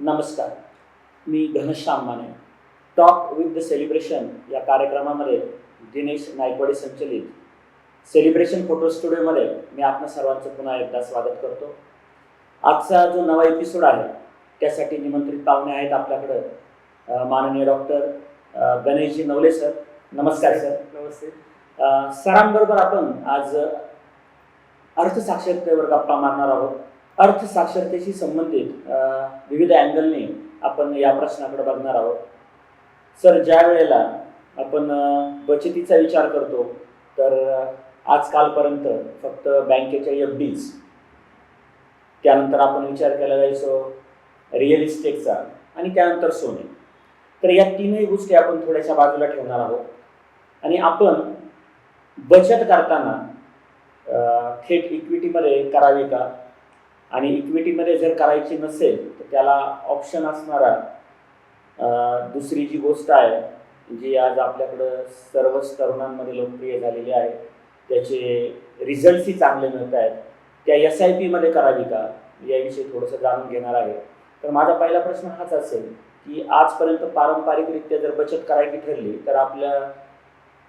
नमस्कार. मी Ghanshyam Mane. Talk with the celebration या कार्यक्रमामध्ये दिनेश नायकवाडे संचलित सेलिब्रेशन फोटो स्टुडिओमध्ये मी आपणा सर्वांचं पुन्हा एकदा स्वागत करतो. आजचा जो नवा एपिसोड आहे त्यासाठी निमंत्रित पाहुणे आहेत आपल्याकडं माननीय डॉक्टर गणेशजी नवले सर. नमस्कार सर. नमस्ते. सरांबरोबर आपण आज अर्थसाक्षरतेवर गप्पा मारणार आहोत. अर्थसाक्षरतेशी संबंधित विविध अँगलने आपण या प्रश्नाकडे बघणार आहोत. सर, ज्या वेळेला आपण बचतीचा विचार करतो तर आजकालपर्यंत फक्त बँकेच्या FDs, त्यानंतर आपण विचार केला जायचो रिअल इस्टेटचा आणि त्यानंतर सोने. तर या तीनही गोष्टी आपण थोड्याशा बाजूला ठेवणार आहोत आणि आपण बचत करताना थेट इक्विटीमध्ये करावी का, आणि इक्विटीमध्ये जर करायची नसेल तर त्याला ऑप्शन असणारा दुसरी जी गोष्ट आहे जी आज आपल्याकडं सर्वच तरुणांमध्ये लोकप्रिय झालेली आहे, त्याचे रिझल्ट्सही चांगले मिळत आहेत, त्या SIPमध्ये करावी का याविषयी थोडंसं जाणून घेणार आहे. तर माझा पहिला प्रश्न हाच असेल की आजपर्यंत पारंपरिकरित्या जर बचत करायची ठरली तर आपल्या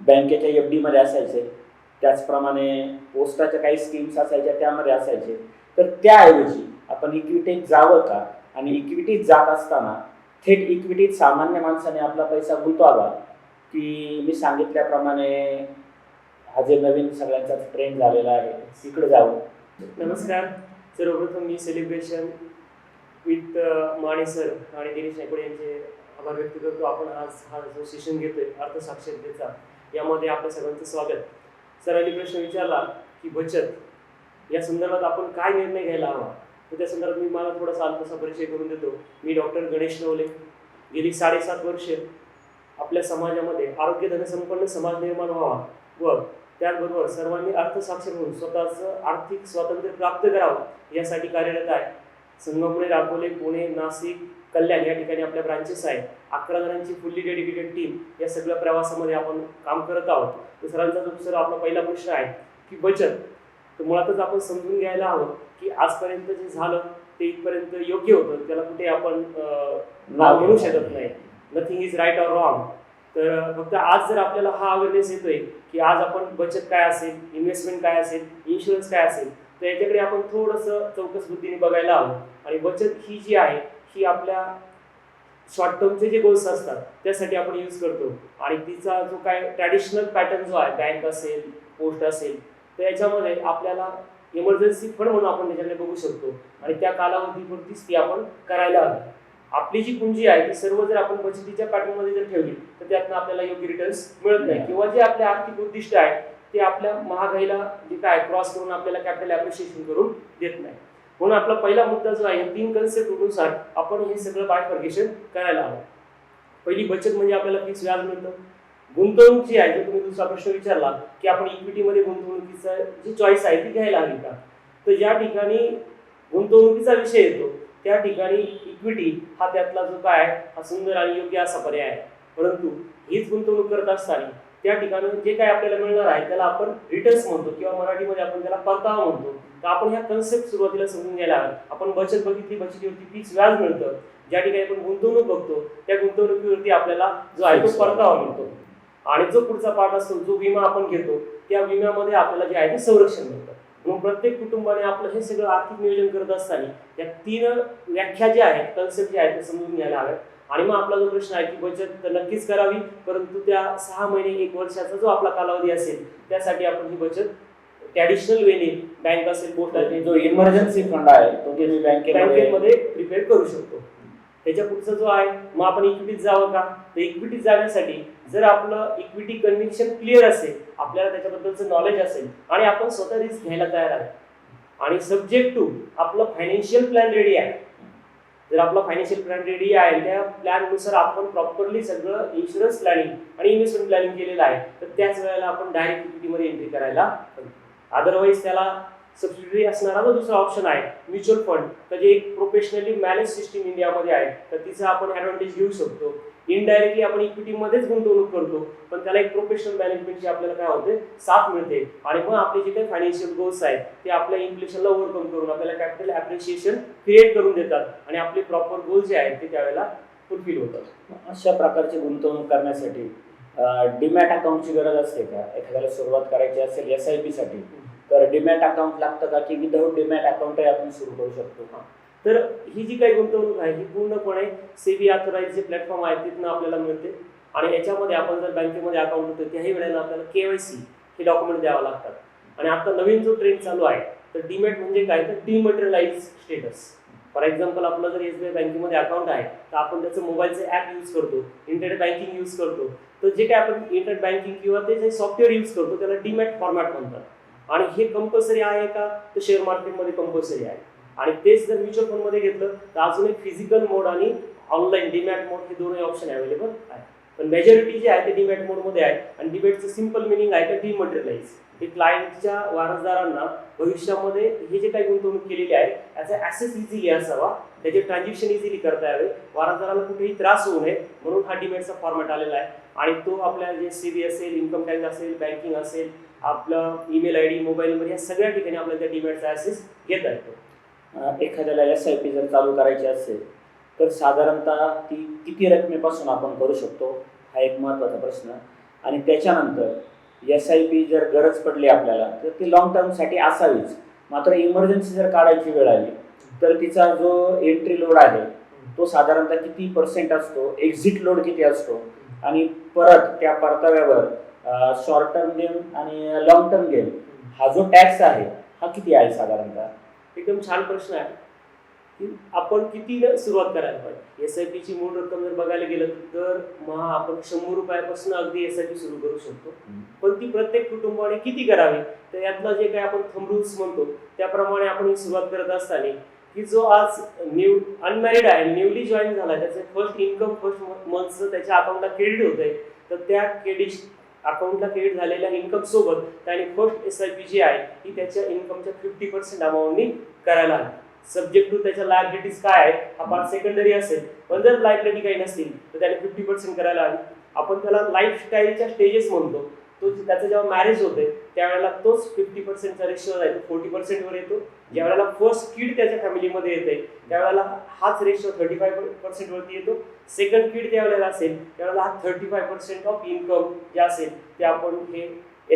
बँकेच्या FDमध्ये असायचे, त्याचप्रमाणे पोस्टाच्या काही स्कीम्स असायच्या त्यामध्ये असायचे. तर त्याऐवजी आपण इक्विटीत जावं का, आणि इक्विटीत जात असताना थेट इक्विटीत सामान्य माणसाने आपला पैसा गुंतवावा की मी सांगितल्याप्रमाणे हा जे नवीन सगळ्यांचा ट्रेंड झालेला आहे तिकडे जावं? नमस्कार. सर्वप्रथम मी सेलिब्रेशन विथ माने सर आणि दिनेश नायकवाडे यांचे आभार व्यक्त करतो. आपण आज हा जो सेशन घेतोय अर्थसाक्षरतेचा, यामध्ये आपल्या सर्वांचं स्वागत. सरांनी प्रश्न विचारला की बचत या संदर्भात आपण काय निर्णय घ्यायला हवा, तर त्या संदर्भात मी मला थोडासा अल्पसा परिचय करून देतो. मी डॉक्टर गणेश नवले. गेली 7.5 वर्ष आपल्या समाजामध्ये आरोग्य धनसंपन्न समाज निर्माण व्हावा व त्याचबरोबर सर्वांनी अर्थसाक्षर होऊन स्वतःचं आर्थिक स्वातंत्र्य प्राप्त करावं यासाठी कार्यरत आहे. संगमनेर, अकोले, पुणे, नाशिक, कल्याण या ठिकाणी आपल्या ब्रांचेस आहेत. 11 जणांची फुल्ली डेडिकेटेड टीम या सगळ्या प्रवासामध्ये आपण काम करत आहोत. तर सरांचा जो सर आपला पहिला प्रश्न आहे की बचत, तर मुळातच आपण समजून घ्यायला हवं की आजपर्यंत जे झालं ते इथपर्यंत योग्य होतं, त्याला कुठे आपण नाव म्हणू शकत नाही. Nothing is right or wrong. तर फक्त आज जर आपल्याला हा अवेअरनेस येतोय की आज आपण बचत काय असेल, इन्व्हेस्टमेंट काय असेल, इन्शुरन्स काय असेल, तर याच्याकडे आपण थोडंसं चौकस बुद्धीने बघायला हवं. आणि बचत ही जी आहे ही आपल्या शॉर्ट टर्मचे जे गोल्स असतात त्यासाठी आपण यूज करतो. आणि तिचा जो काय ट्रॅडिशनल पॅटर्न जो आहे, बँक असेल, पोस्ट असेल, तर याच्यामध्ये आपल्याला इमर्जन्सी फंड म्हणून आपण त्याच्याकडे बघू शकतो आणि त्या कालावधीपुरतीच ती आपण करायला हवी. आपली जी पुंजी आहे ती सर्व जर आपण बचतीच्या पॅटर्नमध्ये जर ठेवली तर त्यातनं आपल्याला योग्य रिटर्न्स मिळत नाही, किंवा जे आपले आर्थिक उद्दिष्ट आहे ते आपल्या महागाईला जे काय क्रॉस करून आपल्याला कॅपिटल ॲप्रिशिएशन करून देत नाही. म्हणून आपला पहिला मुद्दा जो आहे, 3 कन्सेप्टनुसार आपण हे सगळं बायफर्गेशन करायला हवं. पहिली बचत म्हणजे आपल्याला फिक्स व्याज मिळतं. गुंतवणूक जी आहे, जो तुम्ही दुसरा प्रश्न विचारला की आपण इक्विटीमध्ये गुंतवणुकीचा जी चॉईस आहे ती घ्यायला हवी का, तर ज्या ठिकाणी गुंतवणुकीचा विषय येतो त्या ठिकाणी इक्विटी हा त्यातला जो काय हा सुंदर आणि योग्य असा पर्याय आहे. परंतु हीच गुंतवणूक करत असताना त्या ठिकाणी जे काय आपल्याला मिळणार आहे त्याला आपण रिटर्न्स म्हणतो, किंवा मराठीमध्ये आपण त्याला परतावा म्हणतो. तर आपण ह्या कन्सेप्ट सुरुवातीला समजून घ्यायला हवं. आपण बचत बघितली, बचतीवरती फिक्स व्याज मिळतं. ज्या ठिकाणी आपण गुंतवणूक बघतो त्या गुंतवणुकीवरती आपल्याला जो आहे तो परतावा मिळतो. आणि जो पुढचा पार्ट असतो, जो विमा आपण घेतो, त्या विम्यामध्ये आपल्याला जे आहे ते संरक्षण मिळतं. म्हणून प्रत्येक कुटुंबाने आपलं हे सगळं आर्थिक नियोजन करत असताना या 3 व्याख्या ज्या आहेत, कन्सेप्ट जे आहेत ते समजून घ्यायला हव्यात. आणि मग आपला जो प्रश्न आहे की बचत तर नक्कीच करावी, परंतु त्या 6 महिने 1 वर्षाचा जो आपला कालावधी असेल त्यासाठी आपण ही बचत ट्रॅडिशनल वेने बँक असेल, पोस्ट असेल, जो इमर्जन्सी फंड आहे तो तुम्ही बँकेमध्ये प्रिपेअर करू शकतो. त्याच्या पुढचा जो आहे, मग आपण इक्विटीत जावं का, तर इक्विटीत जाण्यासाठी जर आपलं इक्विटी कन्व्हिक्शन क्लिअर असेल, आपल्याला त्याच्याबद्दलचं नॉलेज असेल आणि आपण स्वतः रिस्क घ्यायला तयार आहे, आणि सब्जेक्ट टू आपलं फायनान्शियल प्लॅन रेडी आहे. जर आपला फायनान्शियल प्लॅन रेडी आहे, त्या प्लॅननुसार आपण प्रॉपरली सगळं इन्शुरन्स प्लॅनिंग आणि इन्व्हेस्टमेंट प्लॅनिंग केलेलं आहे, तर त्याच वेळेला आपण डायरेक्ट इक्विटीमध्ये एंट्री करायला हवी. अदरवाईज त्याला सबसिडरी असणारा जो दुसरा ऑप्शन आहे म्युच्युअल फंड, तर जे एक प्रोफेशनली मॅनेज सिस्टीम इंडियामध्ये आहे, तर तिचा आपण ॲडव्हान्टेज घेऊ शकतो. इनडायरेक्टली आपण इक्विटीमध्येच गुंतवणूक करतो, पण त्याला एक प्रोफेशनल मॅनेजमेंटची आपल्याला काय होते साथ मिळते आणि मग आपले जे काही फायनान्शियल गोल्स आहेत ते आपल्या इन्फ्लेशनला ओव्हरकम करून आपल्याला कॅपिटल ॲप्रिशिएशन क्रिएट करून देतात आणि आपले प्रॉपर गोल जे आहेत ते त्यावेळेला फुलफिल होतात. अशा प्रकारची गुंतवणूक करण्यासाठी डीमॅट अकाउंटची गरज असते का? एखाद्याला सुरुवात करायची असेल SIP साठी तर डीमॅट अकाउंट लागतं का, की विदाऊट डीमॅट अकाउंटही आपण सुरू करू शकतो? तर ही जी काही गुंतवणूक आहे ही पूर्णपणे सेबी ऑथराइज जे प्लॅटफॉर्म आहे तिथनं आपल्याला मिळते आणि याच्यामध्ये आपण जर बँकेमध्ये अकाउंट होतो त्याही वेळेला आपल्याला KYC हे डॉक्युमेंट द्यावं लागतात आणि आता नवीन जो ट्रेंड चालू आहे तर डीमॅट म्हणजे काय तर डिमटेरियलाइज स्टेटस. फॉर एक्झाम्पल आपलं जर SBI बँकेमध्ये अकाउंट आहे तर आपण त्याचं मोबाईलचं ॲप यूज करतो, इंटरनेट बँकिंग यूज करतो, तर जे काय आपण इंटरनेट बँकिंग किंवा ते जे सॉफ्टवेअर यूज करतो त्याला डीमॅट फॉर्मॅट म्हणतात आणि हे कंपल्सरी आहे का तर शेअर मार्केटमध्ये कंपल्सरी आहे आणि तेच जर म्युच्युअल फंडमध्ये घेतलं तर अजून एक फिजिकल मोड आणि ऑनलाईन डीमॅट मोड हे दोन्ही ऑप्शन अवेलेबल आहे. पण मेजॉरिटी जे आहे ते डीमॅट मोडमध्ये आहे आणि डीमॅटचं सिम्पल मिनिंग आहे का डिमटेरियलाइज. हे क्लायंटच्या वारसदारांना भविष्यामध्ये हे जे काही गुंतवणूक केलेली आहे याचा ॲसेस इझिली असावा, त्याचे ट्रान्झॅक्शन इझिली करता यावे, वारसदाराला कुठेही त्रास होऊ नये म्हणून हा डीमॅटचा फॉर्मॅट आलेला आहे आणि तो आपल्या जे CB असेल, इन्कम टॅक्स असेल, बँकिंग असेल, आपलं ईमेल ID, मोबाईल नंबर या सगळ्या ठिकाणी आपल्याला त्या डीमॅटचा ॲसेस घेता येतो. एखाद्याला SIP जर चालू करायची असेल तर साधारणतः ती किती रकमेपासून आपण करू शकतो हा एक महत्त्वाचा प्रश्न. आणि त्याच्यानंतर SIP जर गरज पडली आपल्याला तर ती लॉंग टर्मसाठी असावीच, मात्र इमर्जन्सी जर काढायची वेळ आली तर तिचा जो एंट्री लोड आहे तो साधारणतः किती % असतो, एक्झिट लोड किती असतो आणि परत त्या परताव्यावर शॉर्ट टर्म गेम आणि लॉंग टर्म गेम हा जो टॅक्स आहे हा किती आहे साधारणतः? एकदम छान प्रश्न आहे की आपण किती सुरुवात करायला पाहिजे. SIP ची मूळ रक्कम जर बघायला गेलं तर महा आपण 100 रुपयापासून अगदी SIP सुरू करू शकतो, पण ती प्रत्येक कुटुंबाने किती करावी तर यातलं जे काही आपण थंब रूल्स म्हणतो त्याप्रमाणे आपण ही सुरुवात करत असताना की जो आज अनमॅरिड आहे, न्यूली जॉईन झाला, त्याचे फर्स्ट इन्कम फर्स्ट मंथचं त्याच्या अकाउंटला क्रेडिट होत आहे तर त्या अकाउंटला क्रेडिट झालेल्या इन्कम सोबत त्याने फर्स्ट SIP जी आहे ती त्याच्या इन्कमच्या 50% अमाऊंटनी करायला हवी. सब्जेक्ट टू त्याच्या लायबिलिटीज काय आहे हा पार्ट सेकंडरी असेल, पण जर लायबिलिटी काही नसतील तर त्याने 50% करायला हवी. आपण त्याला लाईफस्टाईलच्या स्टेजेस म्हणतो, तो त्याचं जेव्हा मॅरेज होते त्यावेळेला तोच 50%चा रेशो आहे तो 40% वर येतो. ज्या वेळेला फर्स्ट किड त्याच्या फॅमिलीमध्ये येते त्यावेळेला हाच रेशो 35% वरती येतो. सेकंड किड त्यावेळेला असेल त्यावेळेला हा 35% ऑफ इन्कम जे असेल ते आपण हे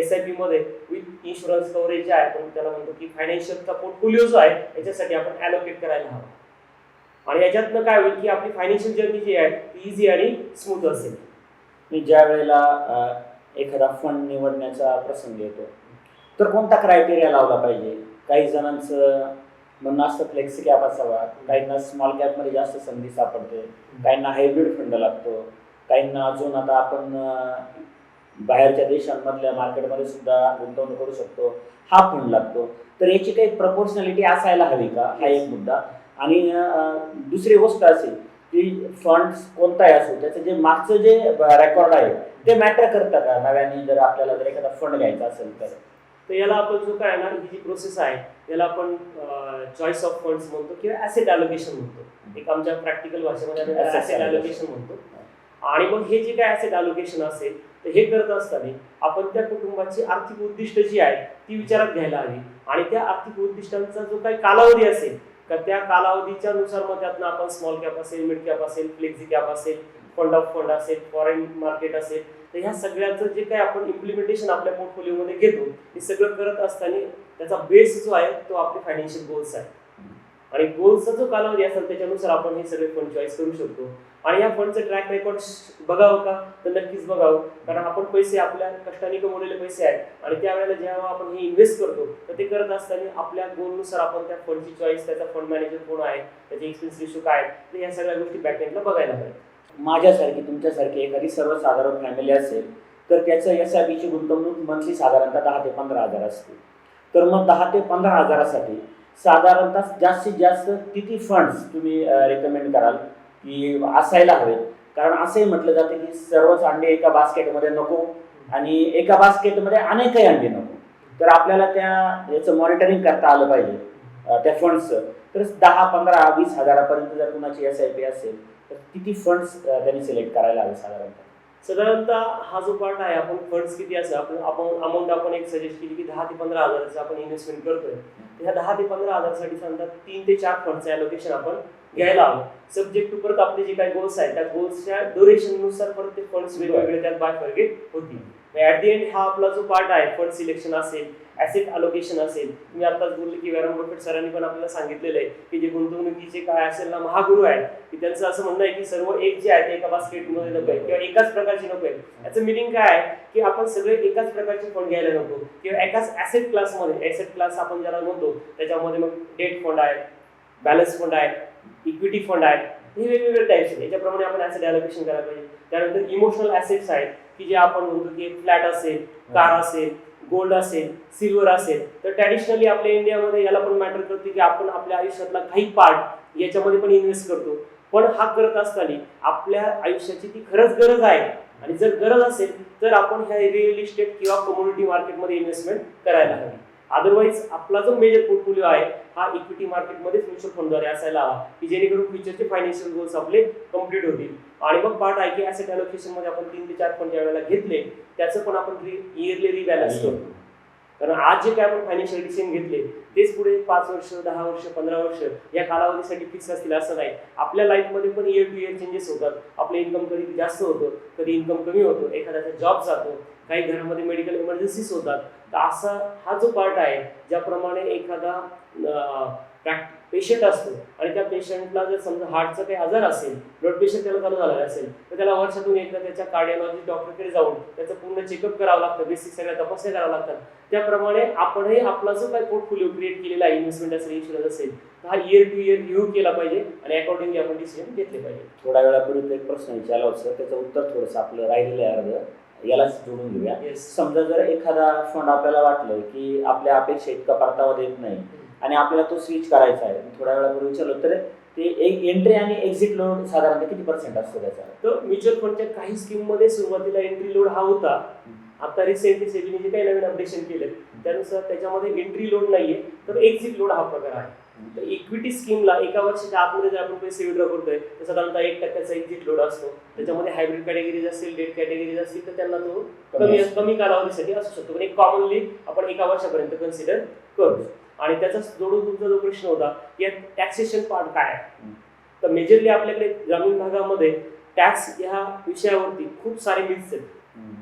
SIP मध्ये विथ इन्शुरन्स कव्हरेज जे आहे आपण त्याला म्हणतो की फायनान्शियलचा पोर्टफोलिओ जो आहे याच्यासाठी आपण ॲलोकेट करायला हवा आणि याच्यातनं काय होईल की आपली फायनान्शियल जर्नी जी आहे ती इझी आणि स्मूथ असेल. मी ज्या वेळेला एखादा फंड निवडण्याचा प्रसंग येतो तर कोणता क्रायटेरिया लावला पाहिजे? काही जणांचं म्हणणं असतं फ्लेक्सी कॅप असावा, काहींना स्मॉल कॅपमध्ये जास्त संधी सापडते, काहींना हायब्रिड फंड लागतो, काहींना अजून आता आपण बाहेरच्या देशांमधल्या मार्केटमध्ये सुद्धा गुंतवणूक करू शकतो हा फंड लागतो. तर याची काही प्रपोर्शनॅलिटी असायला हवी का हा एक मुद्दा. आणि दुसरी गोष्ट असेल की फंड कोणताही असो त्याचं जे मागचं जे रेकॉर्ड आहे ते मॅटर करतं का नव्याने जर आपल्याला जर एखादा फंड घ्यायचा असेल तर? तर याला आपण जो काय ना ही जी प्रोसेस आहे याला आपण चॉईस ऑफ फंड्स म्हणतो किंवा ॲसेट ॲलोकेशन म्हणतो. एक आमच्या प्रॅक्टिकल भाषेमध्ये ॲसेट ॲलोकेशन म्हणतो. आणि मग हे जे काय ॲसेट ॲलोकेशन असेल तर हे करत असताना आपण त्या कुटुंबाची आर्थिक उद्दिष्ट जी आहे ती विचारात घ्यायला हवी आणि त्या आर्थिक उद्दिष्टांचा जो काही कालावधी असेल तर त्या कालावधीच्या नुसार मग त्यातनं आपण स्मॉल कॅप असेल, मिड कॅप असेल, फ्लेक्सी कॅप असेल, फंड ऑफ फंड असेल, फॉरेन मार्केट असेल, तर ह्या सगळ्याचं जे काही आपण इम्प्लिमेंटेशन आपल्या पोर्टफोलिओमध्ये घेतो हे सगळं करत असताना त्याचा बेस जो आहे तो आपले फायनान्शियल गोल्स आहे आणि गोल्सचा जो कालावधी असेल त्याच्यानुसार आपण हे सगळे फंड चॉईस करू शकतो. आणि या फंडचं ट्रॅक रेकॉर्ड बघावं का तर नक्कीच बघावं, कारण आपण पैसे आपल्या कष्टाने कमवलेले पैसे आहेत आणि त्यावेळेला जेव्हा आपण हे इन्व्हेस्ट करतो तर ते करत असताना आपल्या गोलनुसार आपण त्या फंडची चॉईस, त्याचा फंड मॅनेजर कोण आहे, त्याचे एक्सपेन्स रेशो काय आहे, तर या सगळ्या गोष्टी बॅकएंडला बघायला हव्यात. माझ्यासारखी तुमच्यासारखी एखादी सर्वसाधारण फॅमिली असेल तर त्याचं SIP ची गुंतवणूक मंथली साधारणतः 10 ते 15 हजार असते. तर मग 10 ते 15 हजारासाठी साधारणतः जास्तीत जास्त किती फंड्स तुम्ही रेकमेंड कराल की असायला हवेत? कारण असंही म्हटलं जातं की सर्वच अंडे एका बास्केटमध्ये नको आणि एका बास्केटमध्ये अनेकही अंडे नको. तर आपल्याला याचं मॉनिटरिंग करता आलं पाहिजे त्या फंड्सचं. तर 10, 15, 20 हजारापर्यंत जर कुणाची SIP असेल तर तर किती फंड्स त्यांनी सिलेक्ट करायला हवे साधारणतः हा जो पार्ट आहे, आपण फंड्स किती असं आपण अमाऊंट आपण एक सजेस्ट केली की 10 ते 15,000 आपण इन्व्हेस्टमेंट करतोय. ह्या 10 ते 15,000 साठी समजा 3 ते 4 फंडचं ॲलोकेशन आपण घ्यायला हवं. सब्जेक्ट टू परत आपले जे काही गोल्स आहेत त्या गोल्सच्या ड्युरेशन नुसार परत ते फंड्स वेगवेगळे त्यात बायफर्गेट होतील. ॲट द एंड हा आपला जो पार्ट आहे, फंड सिलेक्शन असेल, ॲसेट अलोकेशन असेल, मी आताच बोलले की वॉरन बफेट सरांनी पण आपल्याला सांगितलेलं आहे की जे गुंतवणुकीचे काय असेल ना महागुरु आहेत की त्यांचं असं म्हणणं आहे की सर्व एक जे आहे ते एका बास्केटमध्ये नको आहे किंवा एकाच प्रकारची नको आहे. याचं मिनिंग काय आहे की आपण सगळे एकाच प्रकारचे फंड घ्यायला नको किंवा एकाच ॲसेट क्लासमध्ये, ॲसेट क्लास आपण ज्याला म्हणतो त्याच्यामध्ये मग डेट फंड आहे, बॅलन्स फंड आहे, इक्विटी फंड आहे, हे वेगवेगळे टाईप्स आहेत. याच्याप्रमाणे आपण ॲसेट ॲलोकेशन करायला पाहिजे. त्यानंतर इमोशनल ॲसेट्स आहेत की जे आपण म्हणतो की फ्लॅट असेल, कार असेल, गोल्ड असेल, सिल्वर असेल. तर ट्रॅडिशनली आपल्या इंडियामध्ये याला पण मॅटर करते की आपण आपल्या आयुष्यातला काही पार्ट याच्यामध्ये पण इन्व्हेस्ट करतो. पण हा करत असताना आपल्या आयुष्याची ती खरंच गरज आहे आणि जर गरज असेल तर आपण ह्या रिअल इस्टेट किंवा कमोडिटी मार्केटमध्ये इन्व्हेस्टमेंट करायला हवी. अदरवाईज आपला जो मेजर पोर्टफोलिओ आहे हा इक्विटी मार्केटमध्येच म्युच्युअल फंडद्वारे असायला हवा की जेणेकरून फ्युचरचे फायनान्शियल गोल्स आपले कम्प्लीट होतील. आणि मग पार्ट आहे की ॲसेट ॲलोकेशनमध्ये आपण 3 ते 4 फंड ज्या वेळेला घेतले त्याचं पण आपण इयरली रिबॅलन्स करतो. कारण आज जे काय आपण फायनान्शियल डिसिजन घेतले तेच पुढे 5 वर्ष, 10 वर्ष, 15 वर्ष या कालावधीसाठी फिक्स असतील असं नाही. आपल्या लाईफमध्ये पण इयर टू इयर चेंजेस होतात. आपलं इन्कम कधी जास्त होतं, कधी इन्कम कमी होतो, एखाद्याचा जॉब जातो, काही घरामध्ये मेडिकल इमर्जन्सीज होतात. तर असा हा जो पार्ट आहे, ज्याप्रमाणे एखादा पेशंट असतो आणि त्या पेशंटला जर समजा हार्टचा काही आजार असेल, ब्लड प्रेशर त्याला चालू झालेला असेल, तर त्याला वर्षातून एकदा त्याच्या कार्डिओलॉजिस्ट डॉक्टरकडे जाऊन त्याचं पूर्ण चेकअप करावं लागतं, बेसिक सगळ्या तपासण्या कराव्या लागतात. त्याप्रमाणे आपणही आपला जो काही पोर्टफोलिओ क्रिएट केलेला आहे, इन्व्हेस्टमेंट असेल, इन्शुरन्स असेल, तर हा इयर टू इयर रिव्ह्यू केला पाहिजे आणि अकॉर्डिंगली आपण डिसिजन घेतले पाहिजे. थोड्या वेळापूर्वी एक प्रश्न विचारला होता, त्याचं उत्तर थोडंसं आपलं राहिलेलं आहे अर्ध, यालाच जोडून घेऊया. समजा जर एखादा फंड आपल्याला वाटलं की आपल्या अपेक्षा इतका परतावा देत नाही आणि आपल्याला तो स्विच करायचा आहे, थोड्या वेळापूर्वी विचारलं तर ते एक एंट्री आणि एक्झिट लोड साधारणतः किती % असतो त्याचा? तर म्युच्युअल फंडच्या काही स्कीममध्ये सुरुवातीला एंट्री लोड हा होता. आता रिसेंटली सेबीने जे काही नवीन अपडेशन केले त्यानुसार त्याच्यामध्ये एंट्री लोड नाहीये, तर एक्झिट लोड हा प्रकार आहे. तर इक्विटी स्कीमला एका वर्षाच्या आतमध्ये जर आपण पैसे विड्रॉ करतोय तर साधारणतः 1% एक्झिट लोड असतो. त्याच्यामध्ये हायब्रिड कॅटेगरीज असतील, डेट कॅटेगरीज असतील तर त्यांना तो कमी कालावधीसाठी असू शकतो. पण एक कॉमनली आपण एका वर्षापर्यंत कन्सिडर करतो. आणि त्याचा जोडून तुमचा जो प्रश्न होता की टॅक्सेशन पार्ट काय आहे, तर मेजरली आपल्याकडे ग्रामीण भागामध्ये टॅक्स ह्या विषयावरती खूप सारे मिथ्स आहेत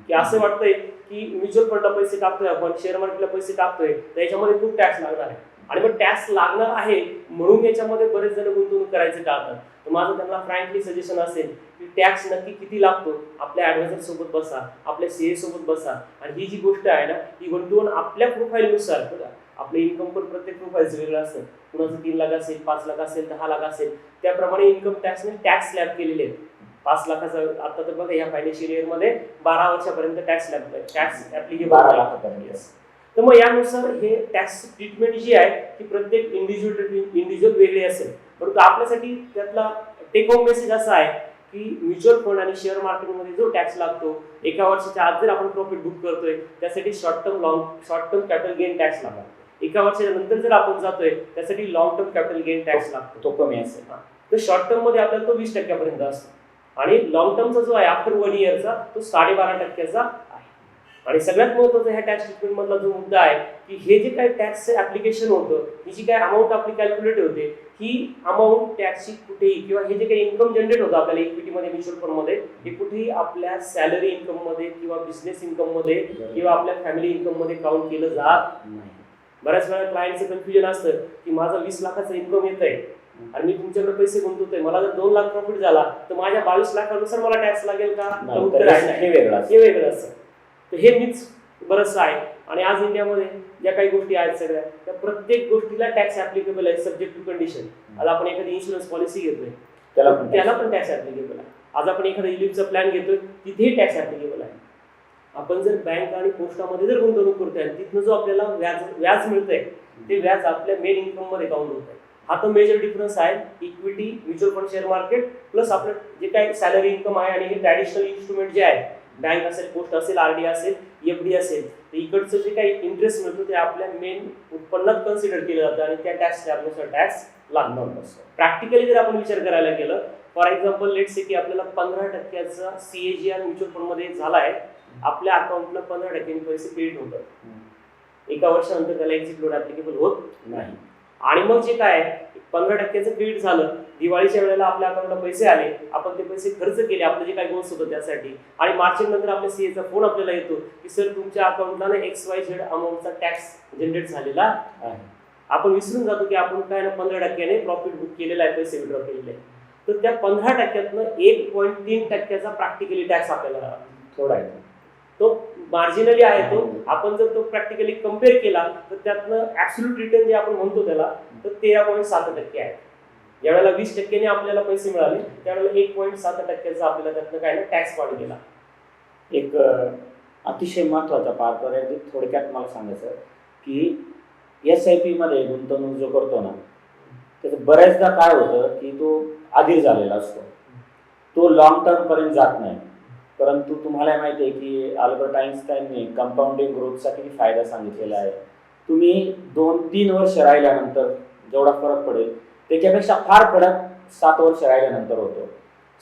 की असं वाटतंय की म्युच्युअल फंडला पैसे टाकतोय आपण, शेअर मार्केटला पैसे टाकतोय तर याच्यामध्ये खूप टॅक्स लागणार आहे आणि मग टॅक्स लागणार आहे म्हणून याच्यामध्ये बरेच जण गुंतवणूक करायचं टाळतात. तर माझं त्यांना फ्रँकली सजेशन असेल की टॅक्स नक्की किती लागतो, आपल्या ॲडवायझर सोबत बसा, आपल्या सीए सोबत बसा आणि ही जी गोष्ट आहे ना ही गुंतवून आपल्या प्रोफाईलनुसार, आपलं इन्कम पण प्रत्येक प्रोफाईलचं वेगळं असतं. कुणाचं 3 लाख असेल, 5 लाख असेल, 10 लाख असेल, त्याप्रमाणे इन्कम टॅक्सने टॅक्स स्लॅब केलेले आहेत. 5 लाखाचं आता तर बघा या फायनान्शियल इयरमध्ये 12 वर्षापर्यंत टॅक्स स्लॅब टॅक्स ऍप्लिकेबल 12 लाखापर्यंत. तर मग यानुसार हे टॅक्स ट्रीटमेंट जी आहे ती प्रत्येक इंडिव्हिज्युअल वेगळी असेल. परंतु आपल्यासाठी त्यातला टेक होम मेसेज असा आहे की म्युच्युअल फंड आणि शेअर मार्केटमध्ये जो टॅक्स लागतो एका वर्षाच्या आत जर आपण प्रॉफिट बुक करतोय त्यासाठी short term capital gain tax लागतो. एका वर्षाच्या नंतर जर आपण जातोय त्यासाठी long term capital gain tax लागतो, तो कमी असेल. तर शॉर्ट टर्म मध्ये आपल्याला तो 20% असतो आणि लॉंग टर्मचा जो आहे आफ्टर 1 इयरचा तो 12.5% आहे. आणि सगळ्यात महत्त्वाचा ह्या टॅक्स ट्रीटमेंट मधला जो मुद्दा आहे की हे जे काही टॅक्स ऍप्लिकेशन होतं, ही जी काय अमाऊंट आपली कॅल्क्युलेट होते, ही अमाऊंट टॅक्सची कुठेही किंवा हे जे काही इन्कम जनरेट होतं आपल्याला इक्विटीमध्ये, म्युच्युअल फंडमध्ये, हे कुठेही आपल्या सॅलरी इन्कम मध्ये किंवा बिझनेस इन्कम मध्ये किंवा आपल्या फॅमिली इन्कम मध्ये काउंट केलं जात नाही. बऱ्याच वेळा क्लायंटचं कन्फ्युजन असतं की माझा 20 लाखाचा इन्कम येत आहे आणि मी तुमच्याकडे पैसे गुंतवतोय, मला जर 2 लाख प्रॉफिट झाला तर माझ्या 22 लाखानुसार मला टॅक्स लागेल का? हे वेगळं असतं. तर हे मीच बरंचसं आहे. आणि आज इंडियामध्ये ज्या काही गोष्टी आहेत सगळ्या त्या प्रत्येक गोष्टीला टॅक्स ऍप्लिकेबल आहे सब्जेक्ट टू कंडिशन. आज आपण एखादी इन्शुरन्स पॉलिसी घेतोय त्याला पण टॅक्स ऍप्लिकेबल आहे. आज आपण एखादा इलिपचा प्लॅन घेतोय तिथेही टॅक्स ऍप्लिकेबल आहे. आपण जर बँक आणि पोस्टामध्ये जर गुंतवणूक करतोय तिथनं जो आपल्याला व्याज मिळतंय ते व्याज आपल्या मेन इन्कम मध्ये काउंट होत आहे. हा तो मेजर डिफरन्स आहे equity, mutual fund, share market plus आपलं जे काही सॅलरी इन्कम आहे. आणि हे ट्रॅडिशनल इन्स्ट्रुमेंट जे आहे, बँक असेल, पोस्ट असेल, आरडी असेल, एफडी असेल, तर इकडचं जे काही इंटरेस्ट मिळतो ते आपल्या मेन उत्पन्नात कन्सिडर केलं जातं आणि त्या टॅक्स स्लॅबनुसार टॅक्स लागणार नसतो. प्रॅक्टिकली जर आपण विचार करायला गेलं फॉर एक्झाम्पल लेट्स से की आपल्याला 15% CAGR म्युच्युअल फंड मध्ये झाला आहे, आपल्या अकाउंटला 15% पैसे क्रेडिट होतात. एका वर्षानंतर त्याला एक्झिट लोन ऍप्लिकेबल होत नाही. आणि मग जे काय 15% क्रेडिट झालं, दिवाळीच्या वेळेला आपल्या अकाउंटला पैसे आले, आपण ते पैसे खर्च केले, आपलं जे काय गोल्स होतं त्यासाठी, आणि मार्च नंतर आपल्या सीएचा फोन आपल्याला येतो की सर तुमच्या अकाउंटला ना XYZ अमाऊंटचा टॅक्स जनरेट झालेला आहे. आपण विसरून जातो की आपण काय ना 15% प्रॉफिट बुक केलेला आहे, पैसे विड्रॉ केलेले आहे. तर त्या 15%तनं 1.3% प्रॅक्टिकली टॅक्स आपल्याला थोडा आहे तो मार्जिनली आहे. तो आपण जर तो प्रॅक्टिकली कम्पेअर केला तर त्यातनं ऍब्सोल्यूट रिटर्न जे आपण म्हणतो त्याला तर 13.7% आहे. ज्यावेळेला 20% आपल्याला पैसे मिळाले त्यावेळेला 1.7% आपल्याला त्यातनं काय ना टॅक्स पाड गेला. एक अतिशय महत्वाचा पार्ट आहे. थोडक्यात मला सांगायचं की SIP मध्ये गुंतवणूक जो करतो ना, त्याचं बऱ्याचदा काय होतं की तो अधीर झालेला असतो, तो लॉंग टर्म पर्यंत जात नाही. परंतु तुम्हाला माहिती आहे की अल्बर्ट आइन्स्टाईनने कंपाऊंडिंग ग्रोथचा किती फायदा सांगितलेला आहे. तुम्ही 2-3 वर्ष राहिल्यानंतर जेवढा फरक पडेल त्याच्यापेक्षा फार फरक 7 वर्ष राहिल्यानंतर होतो.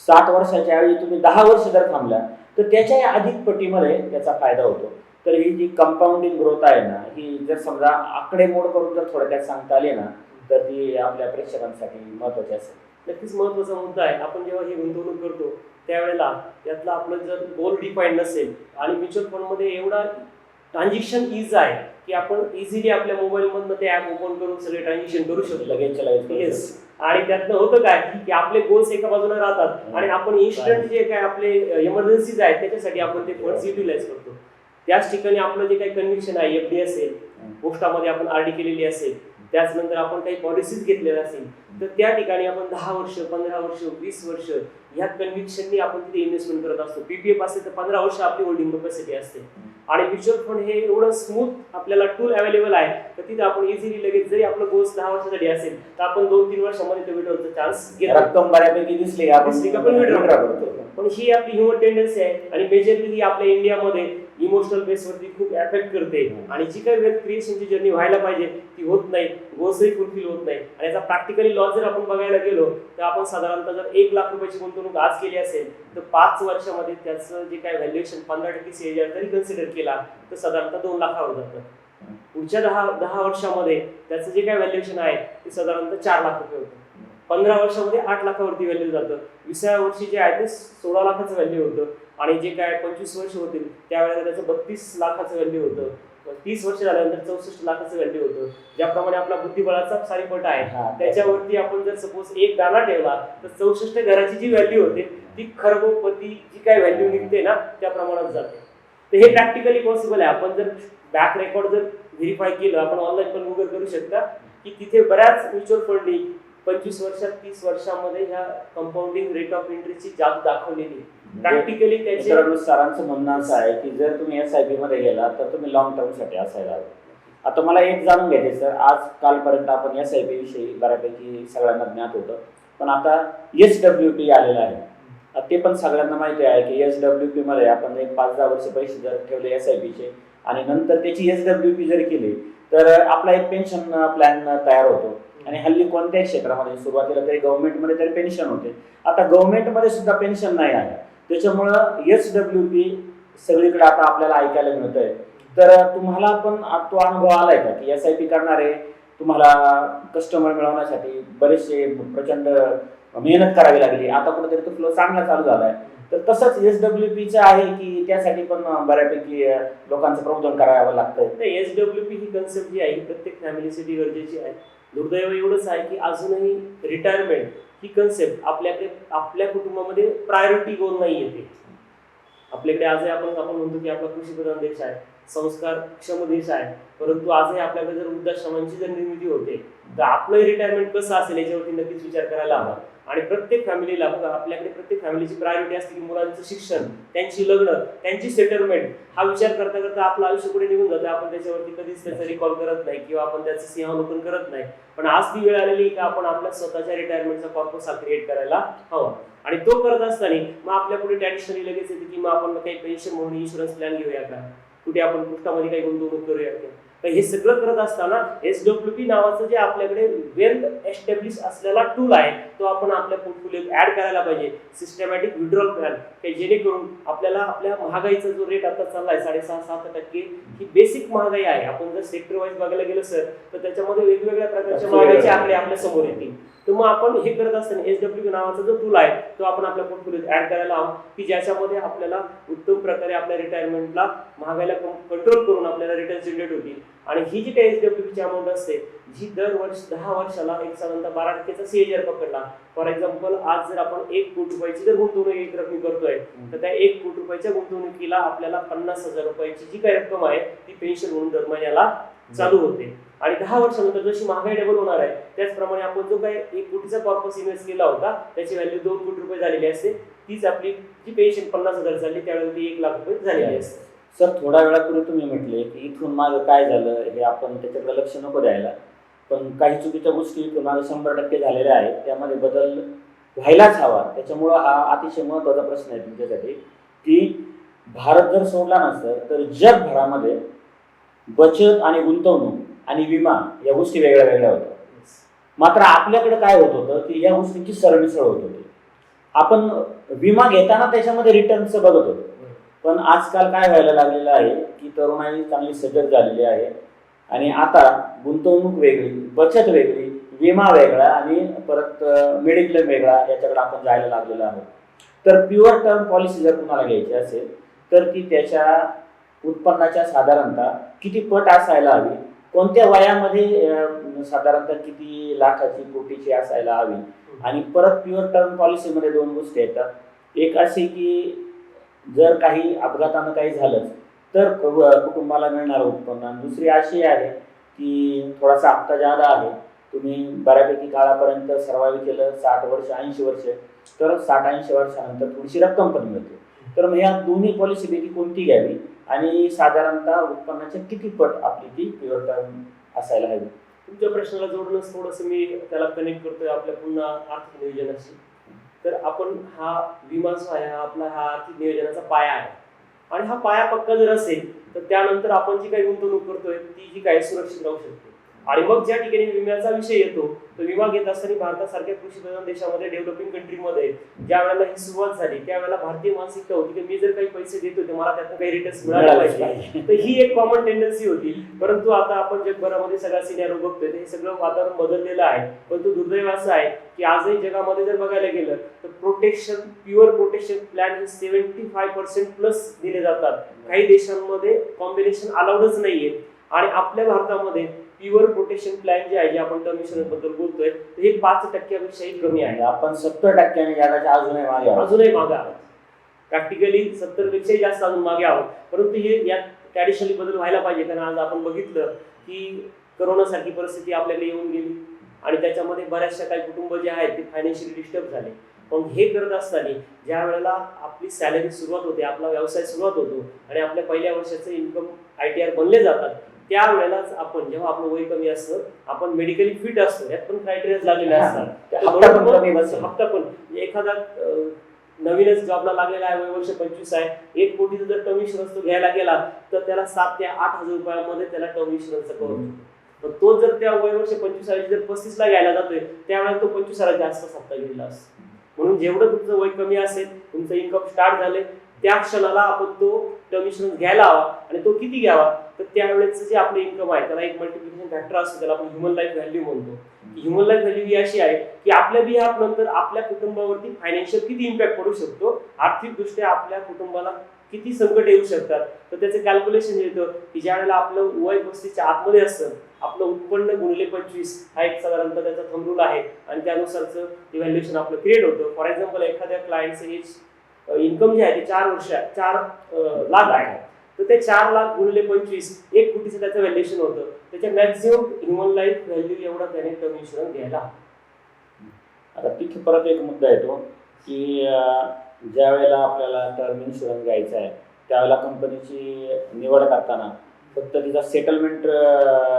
7 वर्षाच्या ऐवजी तुम्ही 10 वर्ष जर थांबल्या तर त्याच्याही अधिक पटीमध्ये त्याचा फायदा होतो. तर ही जी कंपाऊंडिंग ग्रोथ आहे ना, ही जर समजा आकडेमोड करून जर थोडक्यात सांगता आली ना तर ती आपल्या प्रेक्षकांसाठी महत्त्वाची असेल. नक्कीच महत्त्वाचा मुद्दा आहे. आपण जेव्हा ही गुंतवणूक करतो त्यावेळेला त्यातलं आपलं जर गोल डिफाईन नसेल आणि म्युच्युअल फंडमध्ये एवढा ट्रान्झॅक्शन इज आहे की आपण इझिली आपल्या मोबाईलमधनं ते ॲप ओपन करून सगळे ट्रान्झॅक्शन करू शकतो लगेच. येस. आणि त्यातनं होतं काय की आपले गोल्स एका बाजूला राहतात आणि आपण इन्स्टंट जे काय आपले इमर्जन्सीज आहेत त्याच्यासाठी आपण ते फंड्स युटिलाइज करतो. त्याच ठिकाणी आपलं जे काही कन्व्हिक्शन आहे, FD असेल, पोस्टामध्ये आपण RD केलेली असेल, त्याचनंतर आपण काही पॉलिसीज घेतलेल्या असेल, तर त्या ठिकाणी आपण 10 वर्ष, 15 वर्ष, 20 वर्ष ह्या कन्व्हिक्शननी आपण तिथे इन्व्हेस्टमेंट करत असतो. PPF असेल तर 15 वर्ष आपली होल्डिंग कॅपॅसिटी असते. आणि म्युच्युअल फंड हे एवढं स्मूथ आपल्याला टूल अवेलेबल आहे तर तिथे आपण इझिली लगेच जरी आपलं गोल्स 10 वर्षासाठी असेल तर आपण 2-3 वर्षामध्ये ते विड्रॉलचा चान्स घेतो. रक्कम बऱ्यापैकी दिसली का आपण विड्रॉ करतो. पण ही आपली ह्युमन टेंडन्सी आहे आणि मेजरली ही आपल्या इंडियामध्ये इमोशनल बेसवरती खूप एफेक्ट करते. आणि जी काही वेल्थ क्रिएशनची जर्नी व्हायला पाहिजे ती होत नाही, गोल्सही फुलफिल होत नाही. आणि याचा प्रॅक्टिकली लॉस जर आपण बघायला गेलो तर आपण साधारणतः जर 1 लाख रुपयाची गुंतवणूक आज केली असेल तर 5 वर्षामध्ये त्याचं जे काय व्हॅल्युएशन 15% CAGR जरी कन्सिडर केला तर साधारणतः 2 लाखावर जातं. पुढच्या 10 वर्षामध्ये त्याचं जे काय व्हॅल्युएशन आहे ते साधारणतः 4 लाख रुपये होतं. 15 वर्षामध्ये 8 लाखावरती व्हॅल्यू जातं. 20व्या वर्षी जे आहे ते 16 लाखाचं व्हॅल्यू होतं. आणि जे काय 25 वर्ष होतील त्यावेळेला त्याचं 32 लाखाचं व्हॅल्यू होतं. 30 वर्ष झाल्यानंतर 64 लाखाचं व्हॅल्यू होतं. ज्याप्रमाणे आपला बुद्धिबळाचा सारीपट आहे त्याच्यावरती आपण जर सपोज एक दाना ठेवला तर 64 घराची जी व्हॅल्यू होते ती खरबोपती जी काय व्हॅल्यू निघते ना त्या प्रमाणात जाते. तर हे प्रॅक्टिकली पॉसिबल आहे. आपण जर बॅक रेकॉर्ड जर व्हेरीफाय केलं, आपण ऑनलाईन पण गुगल करू शकता की तिथे बऱ्याच म्युच्युअल फंडनी 25 वर्षात 30 वर्षामध्ये ह्या कंपाऊंडिंग रेट ऑफ इंटरेस्टची जादू दाखवलेली. प्रॅक्टिकली त्याचे सरांचं म्हणणं असं आहे की जर तुम्ही SIP मध्ये गेला तर तुम्ही लॉंग टर्म साठी असायला हवे. आता मला एक जाणून घ्यायचे सर, आज कालपर्यंत आपण SIP विषयी बऱ्यापैकी सगळ्यांना ज्ञात होतं, पण आता SWP आलेलं आहे. ते पण सगळ्यांना माहिती आहे की SWP मध्ये आपण एक 5-10 वर्ष पैसे जर ठेवले SIPचे आणि नंतर त्याची SWP जर केली तर आपला एक पेन्शन प्लॅन तयार होतो. आणि हल्ली कोणत्याही क्षेत्रामध्ये सुरुवातीला तरी गव्हर्नमेंटमध्ये तरी पेन्शन होते, आता गव्हर्नमेंटमध्ये सुद्धा पेन्शन नाही आहे. त्याच्यामुळं SWP सगळीकडे आता आपल्याला ऐकायला मिळतंय. तर तुम्हाला पण तो अनुभव आलाय का की SIP करणारे तुम्हाला कस्टमर मिळवण्यासाठी बरेचसे प्रचंड मेहनत करावी लागली, आता कुठेतरी तो फ्लो चांगला चालू झालाय. तर तसंच SWPचं आहे की त्यासाठी पण बऱ्यापैकी लोकांचं प्रबोधन करावं लागतं? SWP ही कन्सेप्ट जी आहे ही प्रत्येक फॅमिलीसाठी गरजेची आहे. दुर्दैव एवढंच आहे की अजूनही रिटायरमेंट ही कन्सेप्ट आपल्या कुटुंबामध्ये प्रायोरिटी गोल नाही येते. आपल्याकडे आजही आपण म्हणतो की आपला कृषीप्रधान देश आहे, संस्कारक्षम देश आहे, परंतु आजही आपल्याकडे जर वृद्धाश्रमांची जर निर्मिती होते तर आपलं रिटायरमेंट कसं असेल याच्यावरती नक्कीच विचार करायला हवा. आणि प्रत्येक फॅमिलीला बघा, आपल्याकडे प्रत्येक फॅमिलीची प्रायोरिटी असते की मुलांचं शिक्षण, त्यांची लग्न, त्यांची सेटलमेंट हा विचार करता करता आपलं आयुष्य पुढे निघून जातं. आपण त्याच्यावरती कधीच त्याचा रिकॉल करत नाही किंवा आपण त्याचं सिंहावलोकन करत नाही. पण आज ती वेळ आलेली की आपण आपल्या स्वतःच्या रिटायरमेंटचा कॉर्पस हा क्रिएट करायला हवा. आणि तो करत असताना मग आपल्या पुढे ट्रॅडिशनली लगेच येते की मग आपण काही पेन्शन म्हणून इन्शुरन्स प्लॅन घेऊया का, कुठे आपण पुस्तकामध्ये काही गुंतवणूक करूया का. तर हे सगळं करत असताना SWP नावाचं जे आपल्याकडे वेल एस्टॅब्लिश असलेला टूल आहे तो आपण आपल्या पोर्टफोलिओत ऍड करायला पाहिजे. सिस्टमॅटिक विड्रॉल प्लॅन, की जेणेकरून आपल्याला आपल्या महागाईचा जो रेट आता चाललाय 6.5-7% ही बेसिक महागाई आहे. आपण जर सेक्टर वाईज बघायला गेलं सर तर त्याच्यामध्ये वेगवेगळ्या प्रकारच्या महागाईचे आकडे आपल्या समोर येतील. तर मग आपण हे करत असताना SWP नावाचा जो टूल आहे तो आपण आपल्या पोर्टफोलिओत ऍड करायला हवा, की ज्याच्यामध्ये आपल्याला उत्तम प्रकारे आपल्या रिटायरमेंटला महागाईला कंट्रोल करून आपल्याला रिटर्न जनरेट होतील. आणि ही जी काही SWP ची अमाऊंट असते जी दर वर्ष 10 वर्षाला एक साधारणतः 12% CAGR पकडला. फॉर एक्झाम्पल आज जर आपण 1 कोटी रुपयाची जर गुंतवणूक एक रकमी करतोय तर त्या 1 कोटी रुपयाच्या गुंतवणुकीला आपल्याला 50,000 रुपयाची जी काही रक्कम आहे ती पेन्शन म्हणून दर महिन्याला चालू होते. आणि 10 वर्षानंतर जशी महागाई डबल होणार आहे त्याचप्रमाणे आपण जो काही 1 कोटीचा कॉर्पस इन्व्हेस्ट केला होता त्याची व्हॅल्यू 2 कोटी रुपये झालेली असते. तीच आपली जी पेन्शन 50,000 झाली त्यावेळेला ती 1 लाख रुपये झालेली असते. सर थोड्या वेळापूर्वी तुम्ही म्हटले की इथून मागं काय झालं हे आपण त्याच्याकडे लक्ष नको द्यायला, पण काही चुकीच्या गोष्टी इथून मागं 100% झालेल्या आहेत, त्यामध्ये बदल व्हायलाच हवा. त्याच्यामुळं हा अतिशय महत्त्वाचा प्रश्न आहे तुमच्यासाठी की भारत जर सोडला नसतं तर जगभरामध्ये बचत आणि गुंतवणूक आणि विमा या गोष्टी वेगळ्या वेगळ्या होत्या. मात्र आपल्याकडे काय होत होतं की या गोष्टींची सरमिसळ होत होती. आपण विमा घेताना त्याच्यामध्ये रिटर्नचं बघत होतो, पण आजकाल काय व्हायला लागलेलं आहे की तरुणाई चांगली सजग झालेली आहे आणि आता गुंतवणूक वेगळी, बचत वेगळी, विमा वेगळा आणि परत मेडिक्लेम वेगळा याच्याकडे आपण जायला लागलेलो आहोत. तर प्युअर टर्म पॉलिसी जर तुम्हाला घ्यायची असेल तर ती त्याच्या उत्पन्नाच्या साधारणतः किती पट असायला हवी, कोणत्या वयामध्ये साधारणतः किती लाखाची कोटीची असायला हवी. आणि परत प्युअर टर्म पॉलिसीमध्ये 2 गोष्टी येतात. एक अशी की जर काही अपघातानं काही झालं तर कुटुंबाला मिळणारं उत्पन्न, आणि दुसरी अशी आहे की थोडासा हप्ता जादा आहे, तुम्ही बऱ्यापैकी काळापर्यंत सर्वाइव्ह केलं 60 वर्ष 80 वर्ष तर 60-80 वर्षानंतर थोडीशी रक्कम पण मिळते. तर मग या दोन्ही पॉलिसीपैकी कोणती घ्यावी आणि साधारणतः उत्पन्नाच्या किती पट आपली ती प्युअर टर्म असायला हवी. तुमच्या प्रश्नाला जोडूनच थोडंसं मी त्याला कनेक्ट करतोय आपल्या पुन्हा आर्थिक नियोजनाशी. तर आपण हा विमा जो आहे आपला हा आर्थिक नियोजनाचा पाया आहे आणि हा पाया पक्का जर असेल तर त्यानंतर आपण जी काही गुंतवणूक करतोय ती जी काही सुरक्षित राहू शकते. आणि मग ज्या ठिकाणी विम्याचा विषय येतो तर विमा घेत असताना भारतासारख्या कृषीप्रधान देशामध्ये, डेव्हलपिंग कंट्रीमध्ये ज्या वेळेला ही सुरुवात झाली त्यावेळेला भारतीय मानसिकता होती की मी जर काही पैसे देतो तर मला त्यातून काही रिटर्न्स मिळाले पाहिजे. तर ही एक कॉमन टेंडन्सी होती. परंतु आता आपण जगभरामध्ये सगळा सिनेरिओ बघतोय हे सगळं वातावरण बदललेलं आहे. परंतु दुर्दैव असं आहे की आजही जगामध्ये जर बघायला गेलं तर प्रोटेक्शन, प्युअर प्रोटेक्शन प्लॅन हे 75% प्लस दिले जातात. काही देशांमध्ये कॉम्बिनेशन अलाउडच नाहीये आणि आपल्या भारतामध्ये प्युअर प्रोटेक्शन प्लॅन जे आहे जे आपण टर्म इन्शुरन्स बद्दल बोलतोय तर हे 5%पेक्षाही कमी आहे. आपण 70% जगाच्या अजूनही मागे आहोत. प्रॅक्टिकली 70 पेक्षाही जास्त अजून मागे आहोत. परंतु हे यात ट्रॅडिशनली बदल व्हायला पाहिजे. कारण आज आपण बघितलं की करोनासारखी परिस्थिती आपल्याकडे येऊन गेली आणि त्याच्यामध्ये बऱ्याचशा काही कुटुंब जे आहेत ते फायनान्शियली डिस्टर्ब झाले. पण हे करत असताना ज्या वेळेला आपली सॅलरी सुरुवात होते, आपला व्यवसाय सुरुवात होतो आणि आपल्या पहिल्या वर्षाचे इन्कम ITR बनले जातात त्यावेळेलाच आपण जेव्हा आपलं वय कमी असतं आपण मेडिकली फिट असतो, यात पण क्रायटेरिया लागलेले असतात. हप्ता पण एखादा नवीनच जॉबला लागलेला आहे, वय वर्ष 25 आहे, 1 कोटीचा जर टर्म इन्शुरन्स तो घ्यायला गेला तर त्याला 7 ते 8,000 रुपयामध्ये त्याला टर्म इन्शुरन्सचा कव्हर होतो. पण तो जर त्या वय वर्ष 25 जर 35 ला घ्यायला जातोय त्यावेळेला तो 25,000 जास्त हप्ता गेलेला असतो. म्हणून जेवढं तुमचं वय कमी असेल, तुमचं इन्कम स्टार्ट झाले त्या क्षणाला आपण तो टर्म इन्शुरन्स घ्यायला हवा. आणि तो किती घ्यावा तर त्यावेळेस जे आपलं इन्कम आहे त्याला एक मल्टिप्लिकेशन फॅक्टर असतो, त्याला आपण ह्युमन लाईफ व्हॅल्यू म्हणतो. ह्युमन लाईफ व्हॅल्यू ही अशी आहे की आपल्या बिहाफ नंतर आपल्या कुटुंबावरती फायनान्शियल किती इम्पॅक्ट पडू शकतो, आर्थिक दृष्ट्या आपल्या कुटुंबाला किती संकट येऊ शकतात. तर त्याचं कॅल्क्युलेशन येतं की ज्या वेळेला आपलं वय 35च्या आतमध्ये असतं आपलं उत्पन्न गुणिले 25 हा एक साधारणतः त्याचा थंब रूल आहे आणि त्यानुसारचं इव्हॅल्युएशन आपलं क्रिएट होतं. फॉर एक्झाम्पल एखाद्या क्लायंटचं एज इन्कम जे आहे ते 4 लाख आहे तर ते 4 लाख गुणिले 25 1 कोटीचं त्याचं व्हॅल्युएशन होतं. त्याच्या मॅक्झिमम ह्युमन लाईफ व्हॅल्यू एवढा त्याने टर्म इन्शुरन्स घ्यायला. आता तिथे परत एक मुद्दा येतो की ज्या वेळेला आपल्याला टर्म इन्शुरन्स घ्यायचा आहे त्यावेळेला कंपनीची निवड करताना फक्त तिचा सेटलमेंट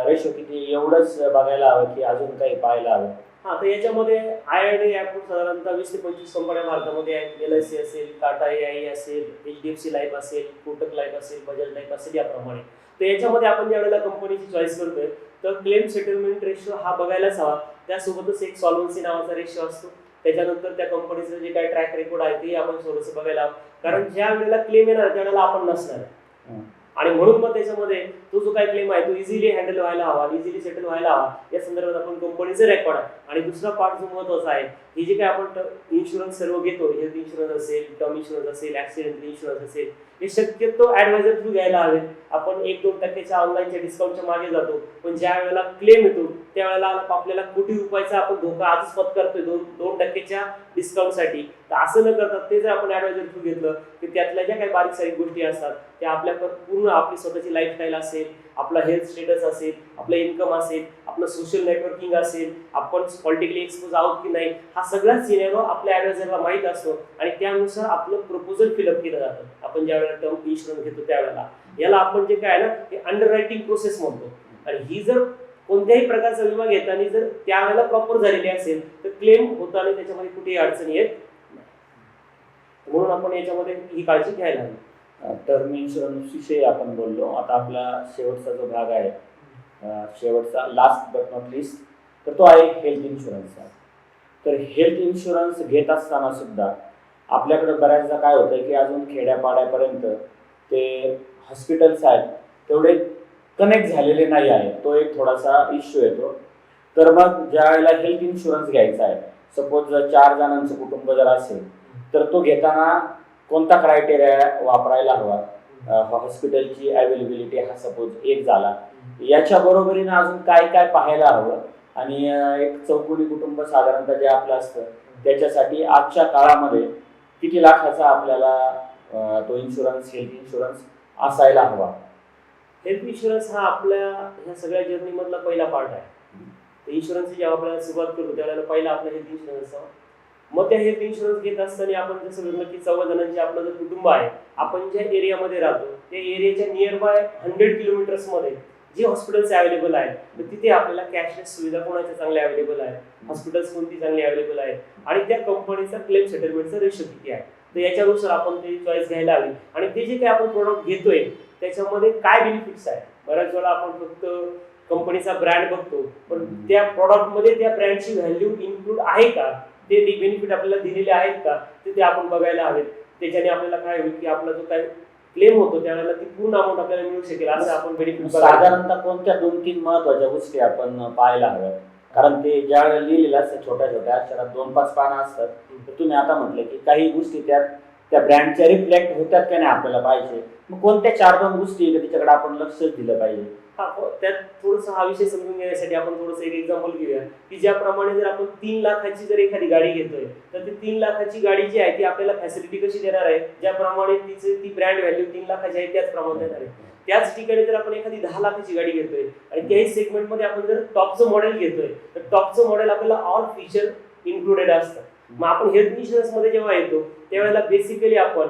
रेशो किती एवढंच बघायला हवं की अजून काही पाहायला हवं. तर याच्यामध्ये IRDAI ॲप्रूव्ह साधारणतः 20 ते 25 कंपन्या भारतामध्ये आहेत. LIC असेल, टाटा AI असेल, HDFC लाईफ असेल, कोटक लाईफ असेल, बजाज लाईफ असेल याप्रमाणे. तर याच्यामध्ये आपण ज्या वेळेला कंपनीची चॉईस करतोय तर क्लेम सेटलमेंट रेशो हा बघायलाच हवा. त्यासोबतच एक सॉल्व्हन्सी नावाचा रेशो असतो. त्याच्यानंतर त्या कंपनीचं जे काही ट्रॅक रेकॉर्ड आहे ते आपण थोडंसं बघायला हवं, कारण ज्या वेळेला क्लेम येणार त्यावेळेला आपण नसणार आणि म्हणून मग त्याच्यामध्ये तो जो काही क्लेम आहे तो इझिली हँडल व्हायला हवा, इझिली सेटल व्हायला हवा या संदर्भात आपण कंपनीचं रेकॉर्ड आहे. आणि दुसरा पार्ट जो महत्वाचा आहे, ही जे काही आपण इन्शुरन्स सर्व घेतो, हेल्थ इन्शुरन्स असेल, टर्म इन्शुरन्स असेल, ऍक्सिडेंटल इन्शुरन्स असेल, हे शक्यतो ऍडवायझर थ्रू घ्यायला हवे. आपण 1-2% ऑनलाईनच्या डिस्काउंटच्या मागे जातो, पण ज्या वेळेला क्लेम येतो त्यावेळेला आपल्याला कोटी रुपयाचा आपण धोका आजच पत्करतोय 2% डिस्काउंटसाठी. तर असं न करता ते जर आपण ऍडवायझर थ्रू घेतलं की त्यातल्या ज्या काही बारीक सारीक गोष्टी असतात त्या आपल्या पूर्ण आपली स्वतःची लाईफस्टाईल असेल, आपला हेल्थ स्टेटस असेल, आपलं इन्कम असेल, आपलं सोशल नेटवर्किंग असेल, आपण पॉलिटिकली एक्सपोज आहोत की नाही, हा सगळा सिनेरिओ आपल्या ऍडवायझरला माहीत असतो आणि त्यानुसार आपलं प्रपोजल फिलअप केलं जातं. आपण ज्या वेळेला टर्म इन्शुरन्स घेतो त्यावेळेला याला आपण जे काय ना हे अंडररायटिंग प्रोसेस म्हणतो. आणि ही जर कोणत्याही प्रकारचा विमा घेताना जर त्यावेळेला प्रॉपर झालेली असेल तर क्लेम होताना त्याच्यामध्ये कुठेही अडचणी येत नाही. म्हणून आपण याच्यामध्ये ही काळजी घ्यायला हवी. टर्म इन्शुरन्स विषयी आपण बोललो. आता आपला शेवटचा जो भाग आहे, शेवटचा लास्ट बट नॉट लिस्ट, तर तो आहे हेल्थ इन्शुरन्सचा. तर हेल्थ इन्शुरन्स घेत असताना सुद्धा आपल्याकडे बऱ्याचदा काय होतं की अजून खेड्यापाड्यापर्यंत ते हॉस्पिटल्स आहेत तेवढे कनेक्ट झालेले नाही आहे. तो एक थोडासा इश्यू येतो. तर मग ज्या वेळेला हेल्थ इन्शुरन्स घ्यायचा आहे, सपोज जर 4 जणांचं कुटुंब जर असेल तर तो घेताना कोणता क्रायटेरिया वापरायला हवा. हॉस्पिटलची अवेलेबिलिटी हा सपोज एक झाला, याच्या बरोबरीनं अजून काय काय पाहायला हवं. आणि एक चौकोनी कुटुंब साधारणतः जे आपलं असतं त्याच्यासाठी आजच्या काळामध्ये किती लाखाचा आपल्याला तो इन्शुरन्स, हेल्थ इन्शुरन्स असायला हवा. हेल्थ इन्शुरन्स हा आपल्या ह्या सगळ्या जर्नीमधला पहिला पार्ट आहे. इन्शुरन्सची जेव्हा आपल्याला सुरुवात करतो त्यावेळेला पहिला आपला हेल्थ इन्शुरन्स हवा. मग त्या हेल्थ इन्शुरन्स घेत असताना आपण जसं बघितलं की 14 जणांचे आपलं जर कुटुंब आहे, आपण ज्या एरियामध्ये राहतो त्या एरियाच्या नियर बाय 100 किलोमीटर्समध्ये जे हॉस्पिटल्स अवेलेबल आहेत तर तिथे आपल्याला कॅशलेस सुविधा कोणाच्या चांगल्या अवेलेबल आहेत, हॉस्पिटल्स कोणती चांगली अवेलेबल आहेत आणि त्या कंपनीचा क्लेम सेटलमेंटचा रेशो किती आहे. तर याच्यानुसार आपण ते चॉईस घ्यायला हवी. आणि ते जे काही आपण प्रोडक्ट घेतोय त्याच्यामध्ये काय बेनिफिट्स आहेत. बऱ्याच वेळा आपण फक्त कंपनीचा ब्रँड बघतो, पण त्या प्रॉडक्टमध्ये त्या ब्रँडची व्हॅल्यू इन्क्लूड आहे का, ते बेनिफिट आपल्याला दिलेले आहेत का, ते आपण बघायला हवेत. त्याच्याने आपल्याला काय होईल की आपला जो काही क्लेम होतो त्यावेळेला ती पूर्ण अमाऊंट आपल्याला मिळू शकेल असं आपण बेनिफिट साधारणतः कोणत्या 2-3 महत्वाच्या गोष्टी आपण पाहायला हव्यात. कारण ते ज्या वेळेला लिहिलेलं असतं छोट्या छोट्या अक्षरात 2-5 पानं असतात, तर तुम्ही आता म्हटलं की काही गोष्टी त्या ब्रँडच्या रिफ्लेक्ट होतात का नाही आपल्याला पाहिजे. मग कोणत्या 4-2 गोष्टी त्याच्याकडे आपण लक्ष दिलं पाहिजे. त्यात थोडंसं हा विषय समजून घेण्यासाठी आपण थोडंसं एक एक्झाम्पल घेऊया की ज्याप्रमाणे जर आपण 3 लाखाची जर एखादी गाडी घेतोय तर ती 3 लाखाची गाडी जी आहे ती आपल्याला फॅसिलिटी कशी देणार आहे, ज्याप्रमाणे ती ब्रँड व्हॅल्यू 3 लाखाची आहे त्याच प्रमाणे देणार आहे. त्याच ठिकाणी जर आपण एखादी 10 लाखाची गाडी घेतोय आणि त्याही सेगमेंटमध्ये आपण जर टॉपचं मॉडेल घेतोय तर टॉपचं मॉडेल आपल्याला ऑल फीचर इन्क्लुडेड असतं. मग आपण हेल्थ इन्शुरन्स मध्ये जेव्हा येतो त्यावेळेला बेसिकली आपण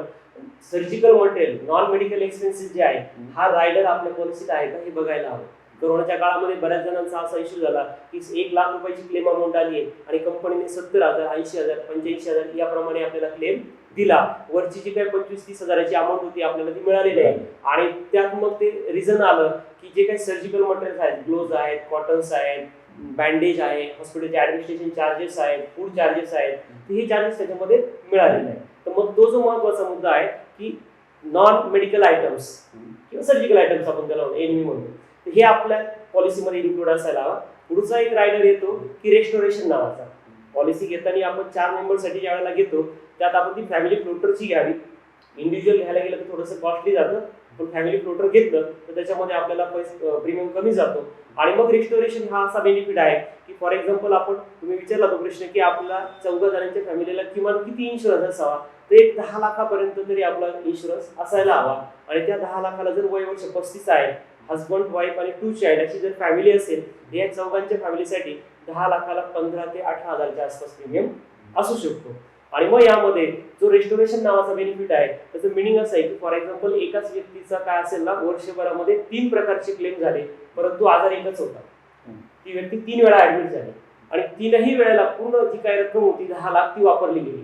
surgical material, non medical expenses जे आहे हा रायडर आपल्या पॉलिसीत आहे का हे बघायला हवं. कोरोनाच्या काळामध्ये बऱ्याच जणांचा असा इश्यू झाला की 1 लाख रुपयाची क्लेम अमाऊंट आली आहे आणि कंपनीने 70,000, 80,000, 85,000 याप्रमाणे आपल्याला क्लेम दिला. वरची जी काही 25-30 हजाराची अमाऊंट होती आपल्याला ती मिळालेली आहे. आणि त्यात मग ते रिझन आलं की जे काही सर्जिकल मटेरियल आहेत, ग्लोव्ज आहेत, कॉटन्स आहेत, बँडेज आहे, हॉस्पिटलचे ऍडमिनिस्ट्रेशन चार्जेस आहेत, फूड चार्जेस आहेत, तर हे चार्जेस त्याच्यामध्ये मिळालेले आहेत. तर मग तो जो महत्वाचा मुद्दा आहे की नॉन मेडिकल आयटम्स किंवा सर्जिकल आयटम्स आपण त्याला एनवी म्हणतो, तर हे आपल्या पॉलिसीमध्ये इन्क्लूड असायला हवा. पुढचा एक रायडर येतो की रेस्टोरेशन नावाचा. पॉलिसी घेताना आपण 4 मेंबरसाठी ज्या वेळेला घेतो त्यात आपण ती फॅमिली फ्लोटरची घ्यावी. इंडिव्हिज्युअल घ्यायला गेलं तर थोडंसं कॉस्टली जातं, पण फॅमिली फ्लोटर घेतलं तर त्याच्यामध्ये आपल्याला प्रीमियम कमी जातो. आणि मग रेस्टोरेशन हा असा बेनिफिट आहे की फॉर एक्झाम्पल तुम्ही विचारला तो प्रश्न की आपला 14 जणांच्या फॅमिलीला किमान किती इन्शुरन्स असावा, तर एक 10 लाखापर्यंत तरी आपला इन्शुरन्स असायला हवा. आणि त्या 10 लाखाला जर वय वर्ष 35 आहे, हजबंड, वाईफ आणि 2 चाइल्ड अशी जर फॅमिली असेल, या 14 फॅमिलीसाठी 10 लाखाला 15 ते 18 हजारच्या आसपास प्रीमियम असू शकतो. आणि मग यामध्ये जो रेस्टोरेशन नावाचा बेनिफिट आहे त्याचं मिनिंग असं आहे की फॉर एक्झाम्पल एकाच व्यक्तीचा काय असेल ना, वर्षभरामध्ये 3 प्रकारचे क्लेम झाले परंतु आजार एकच होता. ती व्यक्ती 3 वेळा ऍडमिट झाली आणि 3ही वेळेला पूर्ण जी काही रक्कम होती 10 लाख ती वापरली गेली.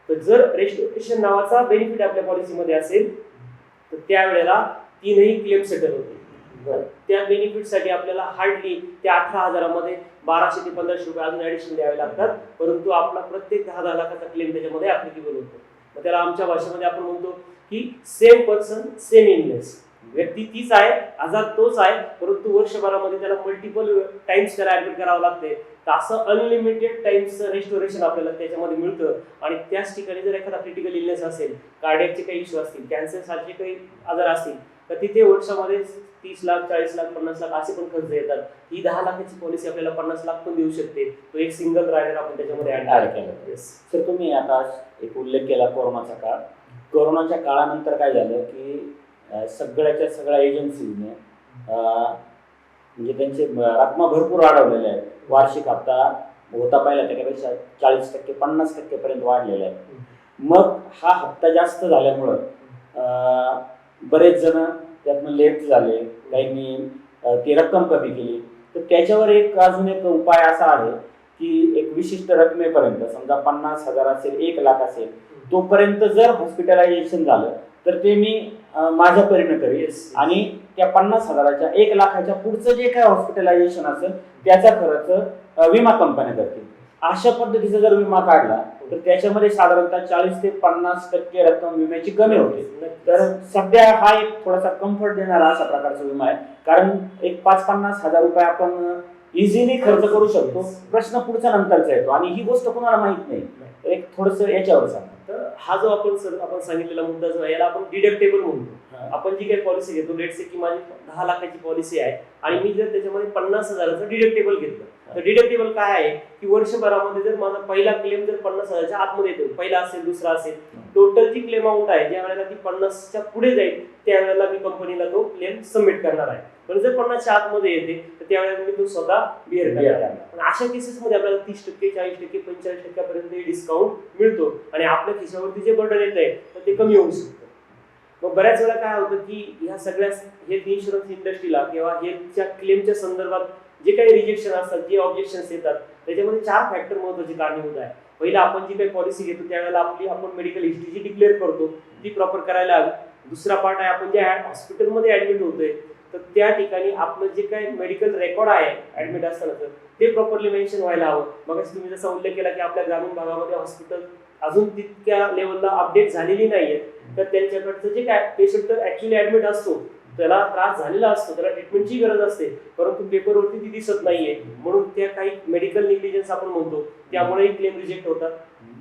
तर जर रेस्टोरेशन नावाचा बेनिफिट आपल्या पॉलिसीमध्ये असेल तर त्यावेळेला 3ही क्लेम सेटल होते. त्या बेनिफिटसाठी आपल्याला हार्डली त्या 18,000मध्ये 1200 ते 1500 रुपये अजून ऍडिशनल द्यावे लागतात, परंतु आपला प्रत्येक 10 लाखाचा क्लेम त्याच्यामध्ये ऍप्लिकेबल होतो. मग त्याला आमच्या भाषेमध्ये आपण म्हणतो की सेम पर्सन सेम इलनेस. व्यक्ती तीच आहे, आजार तोच आहे, परंतु वर्षभरामध्ये त्याला मल्टिपल टाइम्स त्याला ऍडमिट करावं लागते. तर असं अनलिमिटेड टाइम्सचं रेस्टोरेशन आपल्याला त्याच्यामध्ये मिळतं. आणि त्याच ठिकाणी जर एखादा क्रिटिकल इलनेस असेल, कार्डियकचे काही इश्यू असतील, कॅन्सर सारखे काही आजार असतील, तर तिथे वर्षामध्ये 30 लाख 40 लाख 50 लाख असे पण खर्च येतात. ही 10 लाखाची पॉलिसी आपल्याला 50 लाख पण देऊ शकते. तो एक सिंगल रायडर आपण त्याच्यामध्ये ऍड केला. सर तुम्ही आता एक उल्लेख केला कोरोनाचा काळ. कोरोनाच्या काळानंतर काय झालं की सगळ्याच्या सगळ्या एजन्सीजने म्हणजे त्यांचे रकमा भरपूर वाढवलेल्या आहेत. वार्षिक हप्ता होता पहिला त्याच्यापेक्षा 40% 50% पर्यंत वाढलेला आहे. मग हा हप्ता जास्त झाल्यामुळं बरेच जण त्यातनं लेफ्ट झाले, काहींनी ती रक्कम कमी केली. तर त्याच्यावर अजून एक उपाय असा आहे की एक विशिष्ट रकमेपर्यंत, समजा 50,000 असेल, 1 लाख असेल, तोपर्यंत जर हॉस्पिटलायझेशन झालं तर ते मी माझ्या परीने करेन. आणि त्या 50,000च्या 1 लाखाच्या पुढचं जे काय हॉस्पिटलायझेशन असेल त्याचा खर्च विमा कंपन्या करतील. अशा पद्धतीचा जर विमा काढला तर त्याच्यामध्ये साधारणतः 40 ते 50% रक्कम विम्याची कमी होते. तर सध्या हा एक थोडासा कम्फर्ट देणारा अशा प्रकारचा विमा आहे. कारण एक 5-50 हजार रुपये आपण इझिली खर्च करू शकतो. प्रश्न पुढचा नंतरचा येतो आणि ही गोष्ट कोणाला माहित नाही. तर एक थोडस याच्यावर सांगा. तर हा जो आपण सांगितलेला मुद्दा जो आहे याला आपण डिडक्टेबल म्हणतो. आपण जी काही पॉलिसी घेतो, लेट्स से की माझी 10 लाखाची पॉलिसी आहे आणि मी जर त्याच्यामध्ये 50,000चं डिडक्टेबल घेतलं, तर डिडक्टेबल काय आहे की वर्षभरामध्ये जर माझा पहिला क्लेम जर 50,000च्या आतमध्ये येतो, पहिला असेल दुसरा असेल, टोटल जी क्लेम अमाऊंट आहे ज्या वेळेला ती 50च्या पुढे जाईल त्यावेळेला मी कंपनीला तो क्लेम सबमिट करणार आहे. पण जर 50च्या आतमध्ये येते तर त्यावेळेला मी तो स्वतः बिअर करणार. पण अशा केसेसमध्ये आपल्याला 30%, 40%, 45% पर्यंत डिस्काउंट मिळतो आणि आपल्या खिशावरती जे बर्डन येत आहे तर ते कमी होऊ शकतं. मग बऱ्याच वेळा काय होतं की ह्या सगळ्या हेल्थ इन्शुरन्स इंडस्ट्रीला किंवा हेल्थच्या क्लेमच्या संदर्भात जे काही रिजेक्शन असतात, जे ऑब्जेक्शन्स येतात, त्याच्यामध्ये 4 फॅक्टर महत्त्वाची कारणीभूत आहे. पहिला, आपण जी काही पॉलिसी घेतो त्यावेळेला आपण मेडिकल हिस्ट्री जी डिक्लेअर करतो ती प्रॉपर करायला हवी. दुसरा पार्ट आहे, आपण ज्या हॉस्पिटलमध्ये ऍडमिट होतोय तर त्या ठिकाणी आपलं जे काही मेडिकल रेकॉर्ड आहे ऍडमिट असताना ते प्रॉपरली मेन्शन व्हायला हवं. मग तुम्ही जसा उल्लेख केला की आपल्या ग्रामीण भागामध्ये हॉस्पिटल अजून तितक्या लेवलला अपडेट झालेली नाहीये, तर त्यांच्याकडचं जे काय पेशंट ऍक्च्युअली ऍडमिट असतो, त्याला त्रास झालेला असतो, त्याला ट्रीटमेंटची गरज असते, परंतु पेपरवरती ती दिसत नाहीये, म्हणून त्या काही मेडिकल निग्लिजन्स आपण म्हणतो त्यामुळे क्लेम रिजेक्ट होतात.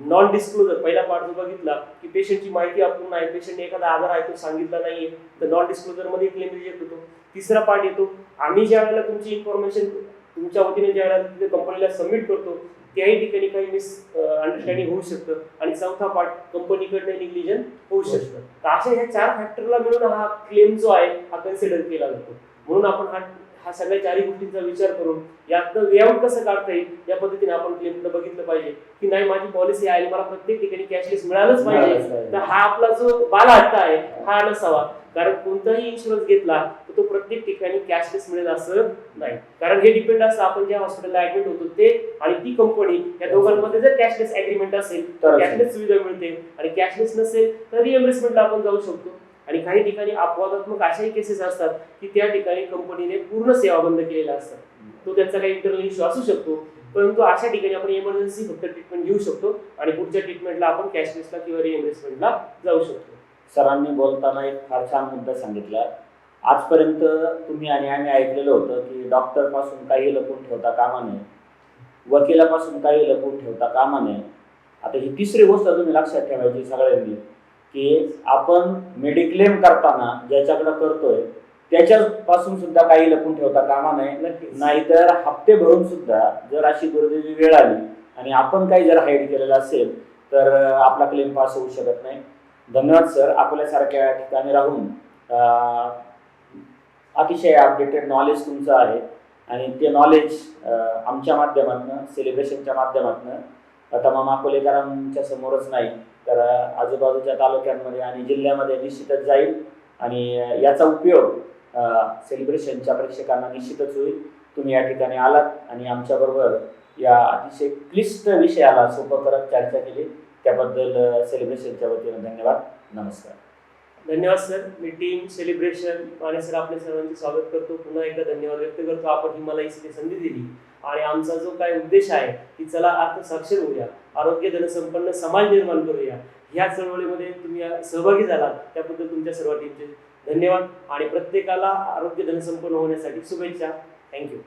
नॉन डिस्क्लोजर, पहिला पार्ट जो बघितला की पेशंटची माहिती अपूर्ण आहे, पेशंटने एखादा आजार आहे तो सांगितला नाहीये, तर नॉन डिस्क्लोजर मध्ये क्लेम रिजेक्ट होतो. तिसरा पार्ट येतो, आम्ही ज्या वेळेला तुमची इन्फॉर्मेशन तुमच्या वतीने ज्या वेळेला कंपनीला सबमिट करतो त्याही ठिकाणी काही मिस अंडरस्टँडिंग होऊ शकतं. आणि चौथा पार्ट, कंपनीकडनं निग्लिजन होऊ शकतं. तर अशा ह्या 4 फॅक्टरला मिळून हा क्लेम जो आहे हा कन्सिडर केला जातो. म्हणून आपण हा सगळ्या 4 गोष्टींचा विचार करून यातनं वे आउट कसं काढता येईल या पद्धतीने आपण क्लेमकडे बघितलं पाहिजे की नाही, माझी पॉलिसी आहे, मला प्रत्येक ठिकाणी कॅशलेस मिळालंच पाहिजे. तर हा आपला जो बालहट्ट आहे हा नसावा. कारण कोणताही इन्शुरन्स घेतला तर तो प्रत्येक ठिकाणी कॅशलेस मिळेल असं नाही. कारण हे डिपेंड असतं आपण ज्या हॉस्पिटलला ऍडमिट होतो ते आणि ती कंपनी, या दोघांमध्ये जर कॅशलेस ऍग्रीमेंट असेल तर कॅशलेस सुविधा मिळते, आणि कॅशलेस नसेल तर रिएम्बर्समेंटला आपण जाऊ शकतो. आणि काही ठिकाणी अपवादात्मक अशाही केसेस असतात की त्या ठिकाणी कंपनीने पूर्ण सेवा बंद केलेल्या असतात. तो त्यांचा काही इंटरनल इश्यू असू शकतो, परंतु अशा ठिकाणी आपण इमर्जन्सी फक्त ट्रीटमेंट घेऊ शकतो आणि पुढच्या ट्रीटमेंटला आपण कॅशलेसला किंवा रिएम्बर्समेंटला जाऊ शकतो. सरांनी बोलताना एक फार छान मुद्दा सांगितला. आजपर्यंत तुम्ही आणि आम्ही ऐकलेलं होतं की डॉक्टर पासून काही लपून ठेवता कामा नये, वकिलापासून काही लपून ठेवता कामा नये. आता ही तिसरी गोष्ट तुम्ही लक्षात ठेवायची सगळ्यांनी की आपण मेडिक्लेम करताना ज्याच्याकडे करतोय त्याच्यापासून सुद्धा काही लपून ठेवता कामा नये. नाहीतर हप्ते भरून सुद्धा जर अशी दुर्दैवी वेळ आली आणि आपण काही जर हाईड केलेलं असेल तर आपला क्लेम पास होऊ शकत नाही. धन्यवाद सर. आपल्यासारख्या ठिकाणी राहून अतिशय अपडेटेड नॉलेज तुमचं आहे आणि ते नॉलेज आमच्या माध्यमातून, सेलिब्रेशनच्या माध्यमातून तमाम अकोलेकरांच्या समोरच नाही तर आजूबाजूच्या तालुक्यांमध्ये आणि जिल्ह्यामध्ये निश्चितच जाईल आणि याचा उपयोग सेलिब्रेशनच्या प्रेक्षकांना निश्चितच होईल. तुम्ही या ठिकाणी आलात आणि आमच्याबरोबर या अतिशय क्लिष्ट विषयाला सोपं करत चर्चा केली त्याबद्दल सेलिब्रेशनच्या वतीने धन्यवाद. नमस्कार. धन्यवाद सर. मी टीम सेलिब्रेशन आणि सर आपल्या सर्वांचे स्वागत करतो. पुन्हा एकदा धन्यवाद व्यक्त करतो. आपण ही मला इथे संधी दिली आणि आमचा जो काय उद्देश आहे की चला अर्थसाक्षर होऊया, आरोग्य धनसंपन्न समाज निर्माण करूया, ह्या चळवळीमध्ये तुम्ही सहभागी झालात त्याबद्दल तुमच्या सर्व टीमचे धन्यवाद आणि प्रत्येकाला आरोग्य धनसंपन्न होण्यासाठी शुभेच्छा. थँक्यू.